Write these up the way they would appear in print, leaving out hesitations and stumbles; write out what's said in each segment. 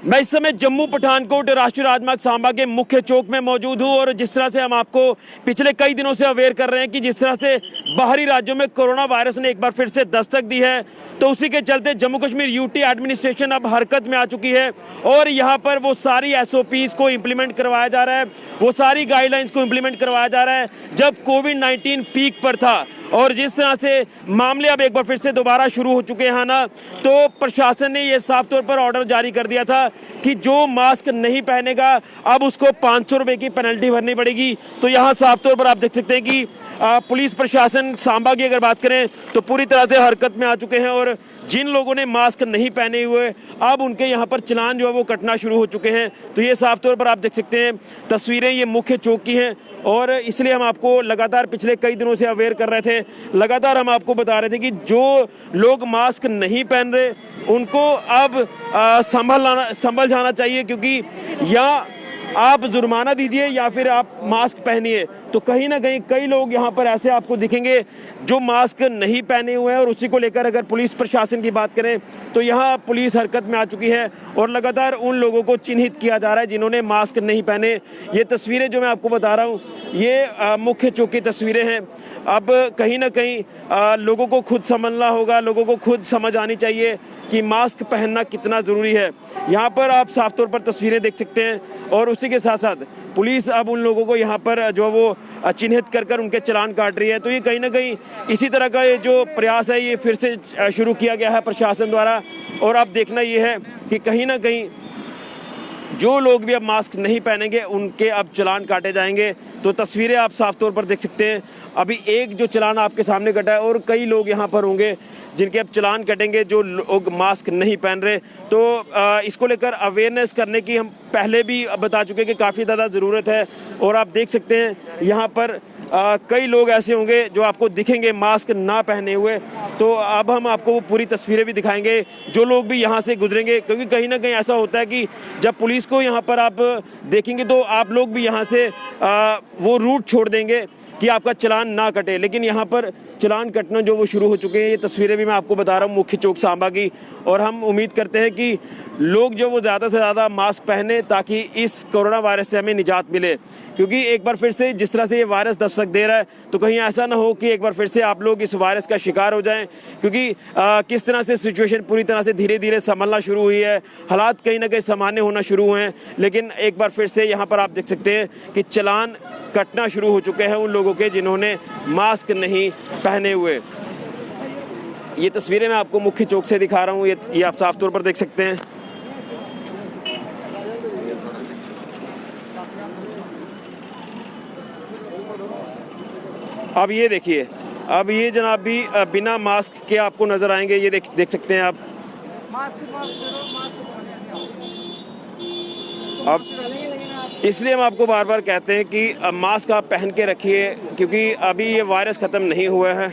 मैं इस समय जम्मू पठानकोट राष्ट्रीय राजमार्ग सांबा के मुख्य चौक में मौजूद हूं और जिस तरह से हम आपको पिछले कई दिनों से अवेयर कर रहे हैं कि जिस तरह से बाहरी राज्यों में कोरोना वायरस ने एक बार फिर से दस्तक दी है, तो उसी के चलते जम्मू कश्मीर यूटी एडमिनिस्ट्रेशन अब हरकत में आ चुकी है और यहां पर वो सारी एसओपीज को इम्प्लीमेंट करवाया जा रहा है, वो सारी गाइडलाइंस को इम्प्लीमेंट करवाया जा रहा है। जब कोविड-19 पीक पर था और जिस तरह से मामले अब एक बार फिर से दोबारा शुरू हो चुके हैं ना, तो प्रशासन ने ये साफ तौर पर ऑर्डर जारी कर दिया था कि जो मास्क नहीं पहनेगा अब उसको 500 रुपए की पेनल्टी भरनी पड़ेगी। तो यहाँ साफ तौर पर आप देख सकते हैं कि पुलिस प्रशासन सांबा की अगर बात करें तो पूरी तरह से हरकत में आ चुके हैं और जिन लोगों ने मास्क नहीं पहने हुए अब उनके यहाँ पर चालान जो है वो कटना शुरू हो चुके हैं। तो ये साफ तौर पर आप देख सकते हैं तस्वीरें ये मुख्य चौक की हैं और इसलिए हम आपको लगातार पिछले कई दिनों से अवेयर कर रहे थे, लगातार हम आपको बता रहे थे कि जो लोग मास्क नहीं पहन रहे उनको अब संभल जाना चाहिए, क्योंकि या आप जुर्माना दीजिए या फिर आप मास्क पहनिए। तो कहीं ना कहीं कई लोग यहाँ पर ऐसे आपको दिखेंगे जो मास्क नहीं पहने हुए हैं और उसी को लेकर अगर पुलिस प्रशासन की बात करें तो यहाँ पुलिस हरकत में आ चुकी है और लगातार उन लोगों को चिन्हित किया जा रहा है जिन्होंने मास्क नहीं पहने। ये तस्वीरें जो मैं आपको बता रहा हूँ ये मुख्य चौक की तस्वीरें हैं। अब कहीं ना कहीं लोगों को खुद समझना होगा, लोगों को खुद समझ आनी चाहिए कि मास्क पहनना कितना ज़रूरी है। यहाँ पर आप साफ तौर पर तस्वीरें देख सकते हैं और उसी के साथ साथ पुलिस अब उन लोगों को यहाँ पर जो वो चिन्हित कर उनके चालान काट रही है। तो ये कहीं ना कहीं इसी तरह का ये जो प्रयास है ये फिर से शुरू किया गया है प्रशासन द्वारा। और अब देखना ये है कि कहीं ना कहीं जो लोग भी अब मास्क नहीं पहनेंगे उनके अब चालान काटे जाएंगे। तो तस्वीरें आप साफ तौर पर देख सकते हैं। अभी एक जो चालान आपके सामने कटा है और कई लोग यहाँ पर होंगे जिनके अब चालान कटेंगे जो लोग मास्क नहीं पहन रहे। तो इसको लेकर अवेयरनेस करने की हम पहले भी बता चुके कि काफ़ी ज़्यादा ज़रूरत है। और आप देख सकते हैं यहाँ पर कई लोग ऐसे होंगे जो आपको दिखेंगे मास्क ना पहने हुए। तो अब हम आपको वो पूरी तस्वीरें भी दिखाएंगे जो लोग भी यहाँ से गुजरेंगे, क्योंकि कहीं ना कहीं ऐसा होता है कि जब पुलिस को यहाँ पर आप देखेंगे तो आप लोग भी यहाँ से वो रूट छोड़ देंगे कि आपका चालान ना कटे, लेकिन यहाँ पर चालान कटना जो वो शुरू हो चुके हैं। ये तस्वीरें भी मैं आपको बता रहा हूँ मुख्य चौक सांबा की। और हम उम्मीद करते हैं कि लोग जो वो ज़्यादा से ज़्यादा मास्क पहने ताकि इस कोरोना वायरस से हमें निजात मिले, क्योंकि एक बार फिर से जिस तरह से ये वायरस दस्तक दे रहा है तो कहीं ऐसा ना हो कि एक बार फिर से आप लोग इस वायरस का शिकार हो जाएं, क्योंकि किस तरह से सिचुएशन पूरी तरह से धीरे धीरे संभलना शुरू हुई है, हालात कहीं ना कहीं सामान्य होना शुरू हुए हैं। लेकिन एक बार फिर से यहाँ पर आप देख सकते हैं कि चालान कटना शुरू हो चुके हैं उन लोगों के जिन्होंने मास्क नहीं पहने हुए। ये तस्वीरें मैं आपको मुख्य चौक से दिखा रहा हूँ, ये आप साफ तौर पर देख सकते हैं। अब ये देखिए, अब ये जनाब भी बिना मास्क के आपको नजर आएंगे, ये देख सकते हैं आप। अब इसलिए हम आपको बार बार कहते हैं कि मास्क आप पहन के रखिए, क्योंकि अभी ये वायरस ख़त्म नहीं हुआ है।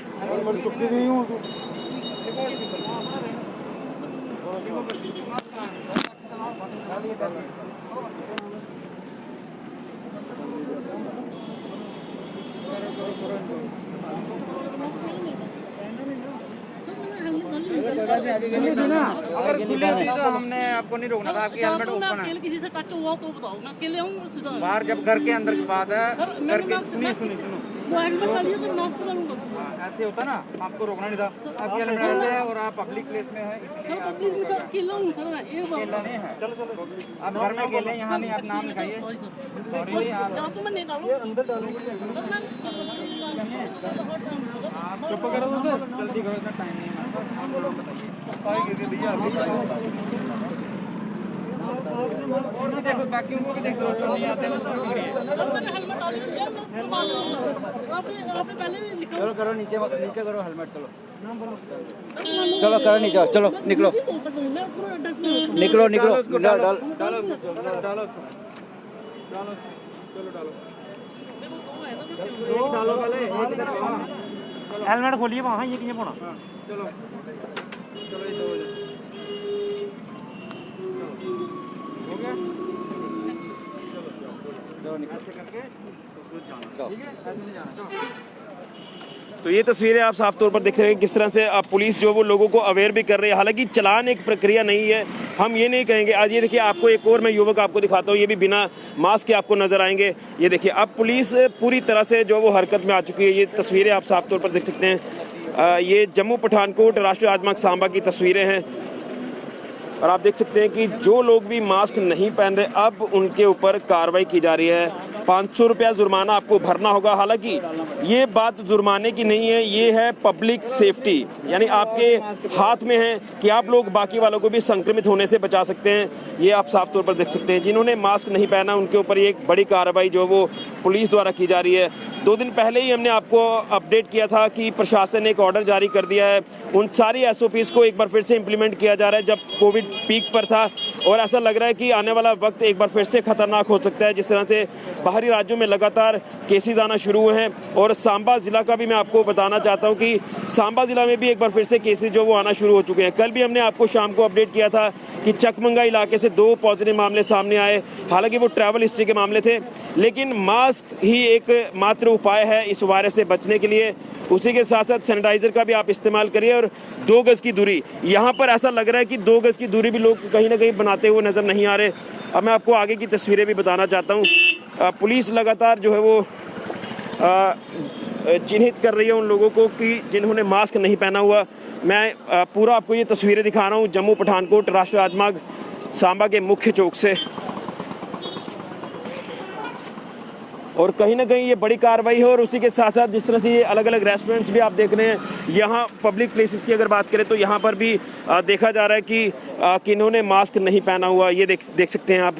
अगर खुली थी तो हमने आपको नहीं रोकना था, आपकी हेलमेट ओपन है। किसी से कट हुआ तो बताओ, मैं अकेले हूँ सीधा। बाहर जब घर के अंदर की बात है, घर के सुनिए वो हेलमेट वाली तो मास्क लगाऊंगा। ऐसे होता ना, आपको रोकना नहीं था। आपकी हेलमेट ऐसे है और आप पब्लिक प्लेस में है, सर पब्लिक में अकेला हूँ सर, मैं एक बार नहीं है। चलो आप घर में अकेले, यहाँ नहीं, आप नाम लिखाइए। तो मैं निकालूँ अंदर डालूंगा। आप चुप करो, जल्दी करो, इतना टाइम नहीं है हमारे पास। बताइए देखो, बाकी उनको भी देखो जो नहीं आते हैं। सर मैंने हेलमेट डाली हुई है, मैं मार रहा हूँ। आपने पहले भी लिखा। चलो करो नीचे करो हेलमेट, चलो चलो करो नीचे, चलो निकलो निकलो निकलो, डालो हेलमेट खोलिए वहाँ, ये किए पाना। चलो हो गया, चलो निकल करके ठीक है, ऐसे नहीं जाना। तो ये तस्वीरें आप साफ तौर पर देख रहे हैं किस तरह से पुलिस जो वो लोगों को अवेयर भी कर रही है। हालांकि चलान एक प्रक्रिया नहीं है, हम ये नहीं कहेंगे। आज ये देखिए, आपको एक और मैं युवक आपको दिखाता हूँ, ये भी बिना मास्क के आपको नजर आएंगे। ये देखिए, अब पुलिस पूरी तरह से जो वो हरकत में आ चुकी है। ये तस्वीरें आप साफ तौर पर देख सकते हैं। ये जम्मू पठानकोट राष्ट्रीय राजमार्ग सांबा की तस्वीरें हैं और आप देख सकते हैं कि जो लोग भी मास्क नहीं पहन रहे, अब उनके ऊपर कार्रवाई की जा रही है। 500 रुपया जुर्माना आपको भरना होगा। हालांकि ये बात जुर्माने की नहीं है, ये है पब्लिक सेफ्टी, यानी आपके हाथ में है कि आप लोग बाकी वालों को भी संक्रमित होने से बचा सकते हैं। ये आप साफ तौर पर देख सकते हैं, जिन्होंने मास्क नहीं पहना उनके ऊपर ये एक बड़ी कार्रवाई जो वो पुलिस द्वारा की जा रही है। 2 दिन पहले ही हमने आपको अपडेट किया था कि प्रशासन ने एक ऑर्डर जारी कर दिया है। उन सारी SOPs को एक बार फिर से इम्प्लीमेंट किया जा रहा है। जब कोविड पीक पर था और ऐसा लग रहा है कि आने वाला वक्त एक बार फिर से खतरनाक हो सकता है। जिस तरह से बाहरी राज्यों में लगातार केसेस आना शुरू हुए हैं और सांबा जिला का भी मैं आपको बताना चाहता हूं कि सांबा जिला में भी एक बार फिर से केसेस जो वो आना शुरू हो चुके हैं। कल भी हमने आपको शाम को अपडेट किया था कि चकमंगा इलाके से 2 पॉजिटिव मामले सामने आए। हालांकि वो ट्रैवल हिस्ट्री के मामले थे, लेकिन मास्क ही एक मात्र उपाय है इस वायरस से बचने के लिए। उसी के साथ साथ सैनिटाइजर का भी आप इस्तेमाल करिए और 2 गज की दूरी। यहाँ पर ऐसा लग रहा है कि 2 गज की दूरी भी लोग कहीं ना कहीं बनाते हुए नजर नहीं आ रहे। अब मैं आपको आगे की तस्वीरें भी बताना चाहता हूँ। पुलिस लगातार जो है वो चिन्हित कर रही है उन लोगों को कि जिन्होंने मास्क नहीं पहना हुआ। मैं पूरा आपको ये तस्वीरें दिखा रहा हूँ जम्मू पठानकोट राष्ट्रीय राजमार्ग सांबा के मुख्य चौक से। और कहीं ना कहीं ये बड़ी कार्रवाई है। और उसी के साथ साथ जिस तरह से ये अलग अलग रेस्टोरेंट्स भी आप देख रहे हैं, यहाँ पब्लिक प्लेसेस की अगर बात करें तो यहाँ पर भी देखा जा रहा है कि किन्होंने मास्क नहीं पहना हुआ। ये देख सकते हैं आप।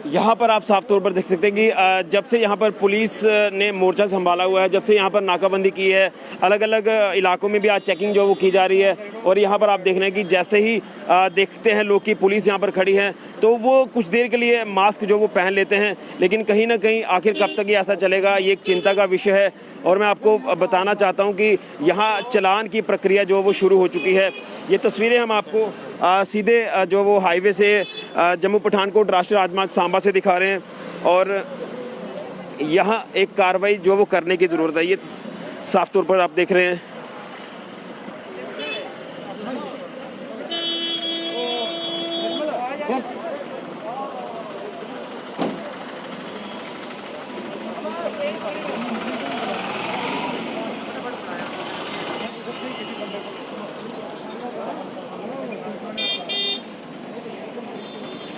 यहाँ पर आप साफ तौर पर देख सकते हैं कि जब से यहाँ पर पुलिस ने मोर्चा संभाला हुआ है, जब से यहाँ पर नाकाबंदी की है, अलग अलग इलाकों में भी आज चेकिंग जो वो की जा रही है। और यहाँ पर आप देख रहे हैं कि जैसे ही देखते हैं लोग कि पुलिस यहाँ पर खड़ी है तो वो कुछ देर के लिए मास्क जो वो पहन लेते हैं। लेकिन कहीं ना कहीं आखिर कब तक ये ऐसा चलेगा, ये एक चिंता का विषय है। और मैं आपको बताना चाहता हूँ कि यहाँ चलान की प्रक्रिया जो वो शुरू हो चुकी है। ये तस्वीरें हम आपको सीधे जो वो हाईवे से जम्मू पठानकोट राष्ट्रीय राजमार्ग सांबा से दिखा रहे हैं। और यहाँ एक कार्रवाई जो वो करने की ज़रूरत है, ये साफ तौर पर आप देख रहे हैं।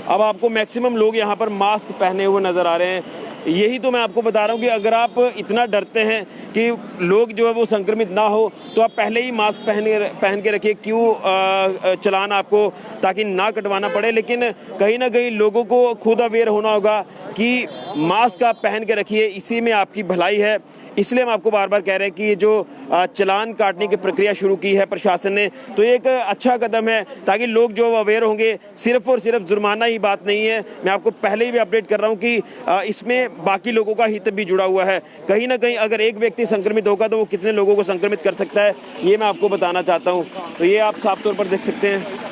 अब आपको मैक्सिमम लोग यहाँ पर मास्क पहने हुए नज़र आ रहे हैं। यही तो मैं आपको बता रहा हूँ कि अगर आप इतना डरते हैं कि लोग जो है वो संक्रमित ना हो तो आप पहले ही मास्क पहन के रखिए। क्यों चलान आपको ताकि ना कटवाना पड़े। लेकिन कहीं ना कहीं लोगों को खुद अवेयर होना होगा कि मास्क आप पहन के रखिए, इसी में आपकी भलाई है। इसलिए हम आपको बार बार कह रहे हैं कि ये जो चलान काटने की प्रक्रिया शुरू की है प्रशासन ने, तो ये एक अच्छा कदम है ताकि लोग जो अवेयर होंगे। सिर्फ और सिर्फ जुर्माना ही बात नहीं है। मैं आपको पहले ही भी अपडेट कर रहा हूँ कि इसमें बाकी लोगों का हित भी जुड़ा हुआ है। कहीं ना कहीं अगर एक व्यक्ति संक्रमित होगा तो वो कितने लोगों को संक्रमित कर सकता है, ये मैं आपको बताना चाहता हूँ। तो ये आप साफ तौर पर देख सकते हैं।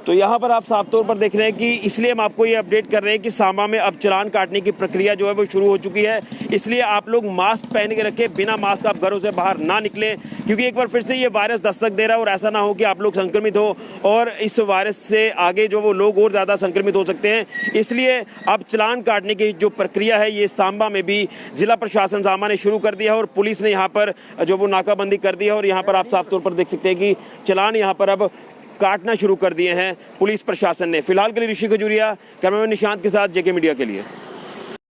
तो यहाँ पर आप साफ तौर पर देख रहे हैं कि इसलिए हम आपको ये अपडेट कर रहे हैं कि सांबा में अब चालान काटने की प्रक्रिया जो है वो शुरू हो चुकी है। इसलिए आप लोग मास्क पहन के रखें, बिना मास्क आप घरों से बाहर ना निकलें, क्योंकि एक बार फिर से ये वायरस दस्तक दे रहा है और ऐसा ना हो कि आप लोग संक्रमित हो और इस वायरस से आगे जो वो लोग और ज़्यादा संक्रमित हो सकते हैं। इसलिए अब चालान काटने की जो प्रक्रिया है ये सांबा में भी जिला प्रशासन सांबा ने शुरू कर दिया है और पुलिस ने यहाँ पर जो वो नाकाबंदी कर दी है और यहाँ पर आप साफ तौर पर देख सकते हैं कि चालान यहाँ पर अब काटना शुरू कर दिए हैं पुलिस प्रशासन ने। फिलहाल के लिए ऋषि खजूरिया, कैमरामैन निशांत के साथ जेके मीडिया के लिए।